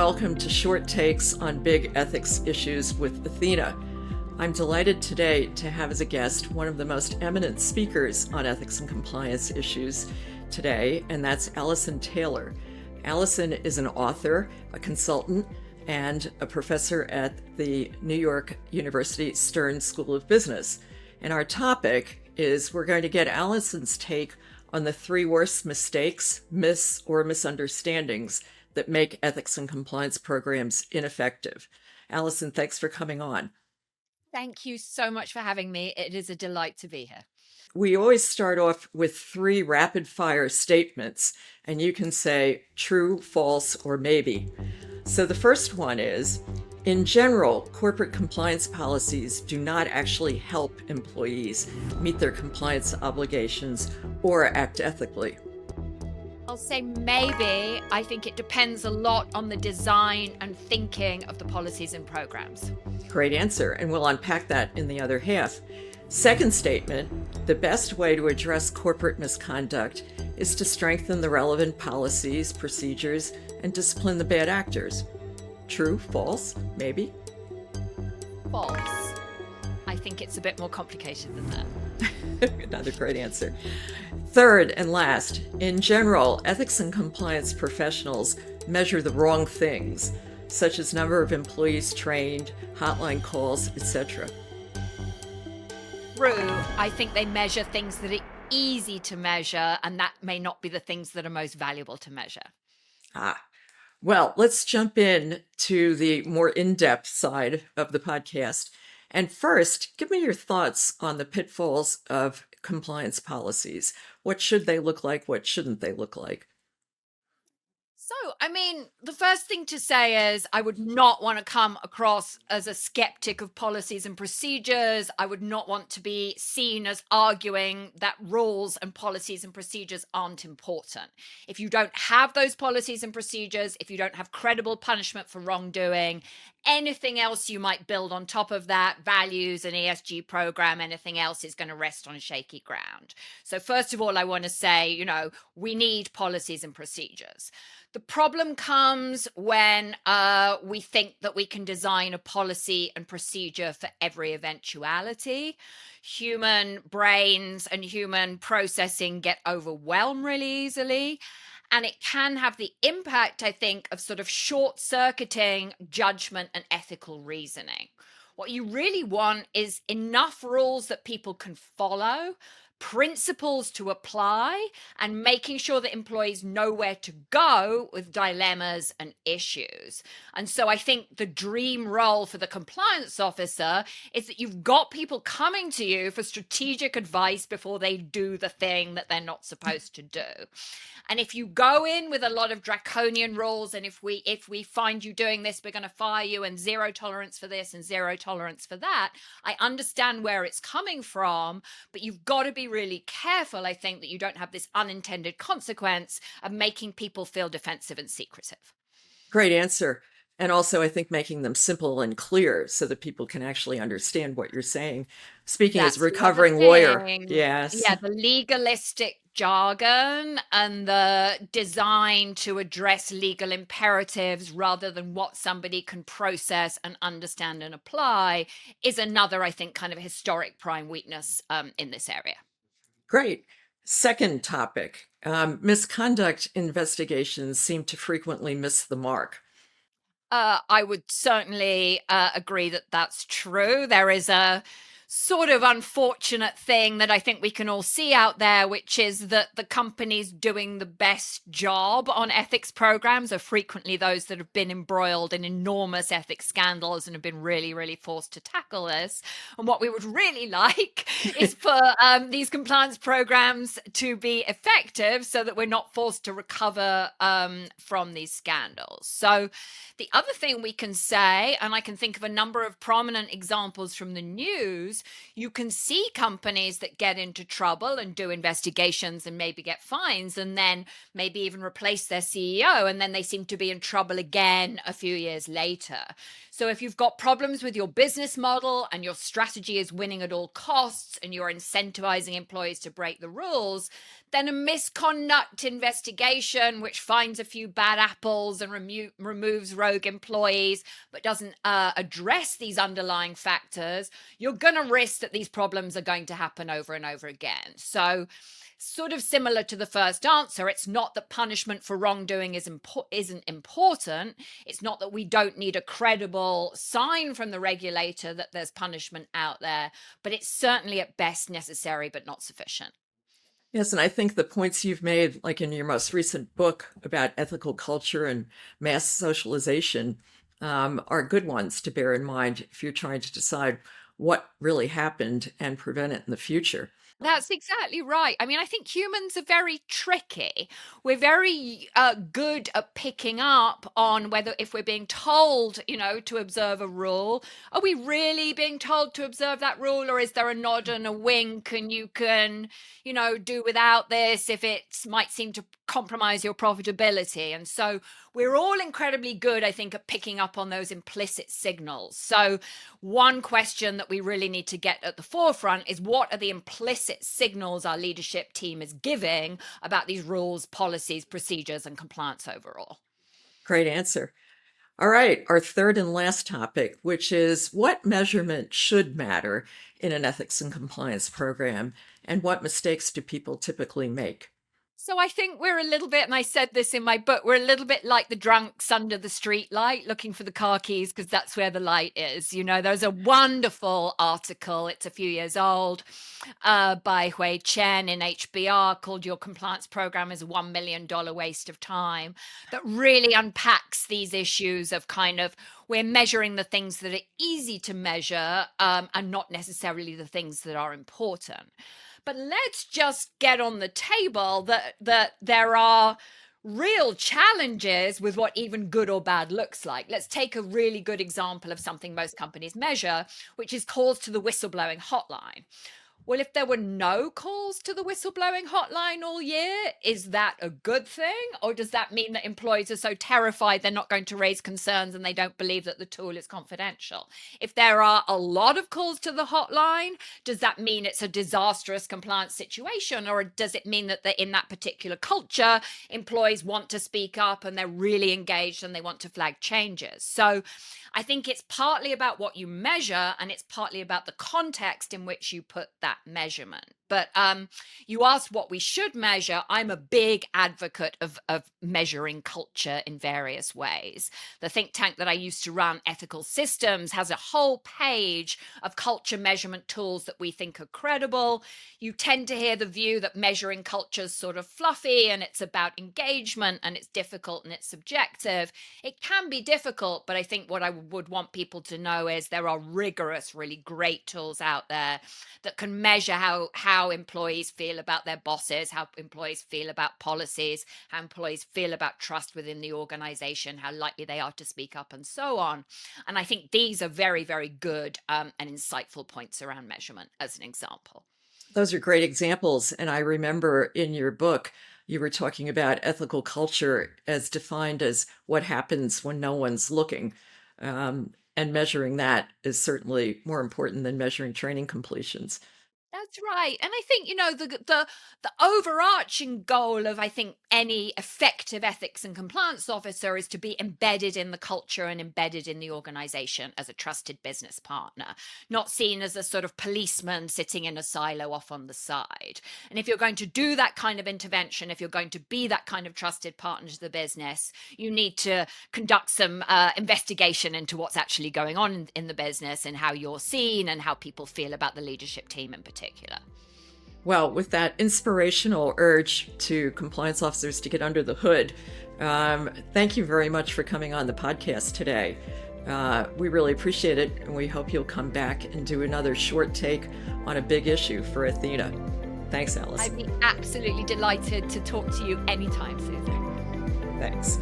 welcome to Short Takes on Big Ethics Issues with Athena. I'm delighted today to have as a guest one of the most eminent speakers on ethics and compliance issues today, and that's Alison Taylor. Alison is an author, a consultant, and a professor at the New York University Stern School of Business. And our topic is we're going to get Alison's take on the three worst mistakes, myths, or misunderstandings that make ethics and compliance programs ineffective. Alison, thanks for coming on. Thank you so much for having me. It is a delight to be here. We always start off with three rapid fire statements, and you can say true, false, or maybe. So the first one is, in general, corporate compliance policies do not actually help employees meet their compliance obligations or act ethically. I'll say maybe. I think it depends a lot on the design and thinking of the policies and programs. Great answer, and we'll unpack that in the other half. Second statement, the best way to address corporate misconduct is to strengthen the relevant policies, procedures, and discipline the bad actors. True, false, maybe? False. I think it's a bit more complicated than that. Another great answer. Third and last, in general, ethics and compliance professionals measure the wrong things, such as number of employees trained, hotline calls, etc. True. I think they measure things that are easy to measure, and that may not be the things that are most valuable to measure. Well, let's jump in to the more in-depth side of the podcast. And first, give me your thoughts on the pitfalls of compliance policies. What should they look like? What shouldn't they look like? So, the first thing to say is I would not want to come across as a skeptic of policies and procedures. I would not want to be seen as arguing that rules and policies and procedures aren't important. If you don't have those policies and procedures, if you don't have credible punishment for wrongdoing, anything else you might build on top of that, values, an ESG program, anything else is going to rest on shaky ground. So first of all, I want to say, we need policies and procedures. The problem comes when we think that we can design a policy and procedure for every eventuality. Human brains and human processing get overwhelmed really easily. And it can have the impact, I think, of sort of short-circuiting judgment and ethical reasoning. What you really want is enough rules that people can follow, principles to apply, and making sure that employees know where to go with dilemmas and issues. And so I think the dream role for the compliance officer is that you've got people coming to you for strategic advice before they do the thing that they're not supposed to do. And if you go in with a lot of draconian rules, and if we find you doing this, we're going to fire you, and zero tolerance for this and zero tolerance for that, I understand where it's coming from, but you've got to be really careful, I think, that you don't have this unintended consequence of making people feel defensive and secretive. Great answer. And also, I think making them simple and clear so that people can actually understand what you're saying. Speaking as a recovering lawyer. Yes. Yeah, the legalistic jargon and the design to address legal imperatives rather than what somebody can process and understand and apply is another, I think, kind of historic prime weakness in this area. Great. Second topic, misconduct investigations seem to frequently miss the mark. I would certainly agree that that's true. There is a sort of unfortunate thing that I think we can all see out there, which is that the companies doing the best job on ethics programs are frequently those that have been embroiled in enormous ethics scandals and have been really, really forced to tackle this. And what we would really like is for these compliance programs to be effective so that we're not forced to recover from these scandals. So the other thing we can say, and I can think of a number of prominent examples from the news, you can see companies that get into trouble and do investigations and maybe get fines and then maybe even replace their CEO, and then they seem to be in trouble again a few years later. So if you've got problems with your business model and your strategy is winning at all costs and you're incentivizing employees to break the rules, then a misconduct investigation, which finds a few bad apples and removes rogue employees, but doesn't address these underlying factors, you're going to risk that these problems are going to happen over and over again. So sort of similar to the first answer, it's not that punishment for wrongdoing isn't important. It's not that we don't need a credible sign from the regulator that there's punishment out there, but it's certainly at best necessary but not sufficient. Yes, and I think the points you've made, like in your most recent book about ethical culture and mass socialization, are good ones to bear in mind if you're trying to decide what really happened and prevent it in the future. That's exactly right. I mean, I think humans are very tricky. We're very good at picking up on whether, if we're being told, to observe a rule, are we really being told to observe that rule, or is there a nod and a wink and you can, do without this if it might seem to compromise your profitability? And so we're all incredibly good, I think, at picking up on those implicit signals. So one question that we really need to get at the forefront is, what are the implicit signals our leadership team is giving about these rules, policies, procedures, and compliance overall? Great answer. All right, our third and last topic, which is what measurement should matter in an ethics and compliance program, and what mistakes do people typically make? So I think we're a little bit, and I said this in my book, we're a little bit like the drunks under the street light looking for the car keys because that's where the light is. There's a wonderful article, it's a few years old, by Hui Chen in HBR called Your Compliance Program is a $1 million Waste of Time, that really unpacks these issues of kind of, we're measuring the things that are easy to measure and not necessarily the things that are important. But let's just get on the table that there are real challenges with what even good or bad looks like. Let's take a really good example of something most companies measure, which is calls to the whistleblowing hotline. Well, if there were no calls to the whistleblowing hotline all year, is that a good thing? Or does that mean that employees are so terrified they're not going to raise concerns and they don't believe that the tool is confidential? If there are a lot of calls to the hotline, does that mean it's a disastrous compliance situation? Or does it mean that in that particular culture, employees want to speak up and they're really engaged and they want to flag changes? So I think it's partly about what you measure and it's partly about the context in which you put that measurement. But you asked what we should measure. I'm a big advocate of measuring culture in various ways. The think tank that I used to run, Ethical Systems, has a whole page of culture measurement tools that we think are credible. You tend to hear the view that measuring culture is sort of fluffy and it's about engagement and it's difficult and it's subjective. It can be difficult, but I think what I would want people to know is there are rigorous, really great tools out there that can measure how employees feel about their bosses, how employees feel about policies, how employees feel about trust within the organization, how likely they are to speak up, and so on. And I think these are very, very good and insightful points around measurement as an example. Those are great examples. And I remember in your book, you were talking about ethical culture as defined as what happens when no one's looking. And measuring that is certainly more important than measuring training completions. That's right. And I think, the overarching goal of, I think, any effective ethics and compliance officer is to be embedded in the culture and embedded in the organization as a trusted business partner, not seen as a sort of policeman sitting in a silo off on the side. And if you're going to do that kind of intervention, if you're going to be that kind of trusted partner to the business, you need to conduct some investigation into what's actually going on in the business and how you're seen and how people feel about the leadership team in particular. Well, with that inspirational urge to compliance officers to get under the hood, thank you very much for coming on the podcast today. We really appreciate it, and we hope you'll come back and do another short take on a big issue for Athena. Thanks, Alison. I'd be absolutely delighted to talk to you anytime, Susan. Thanks.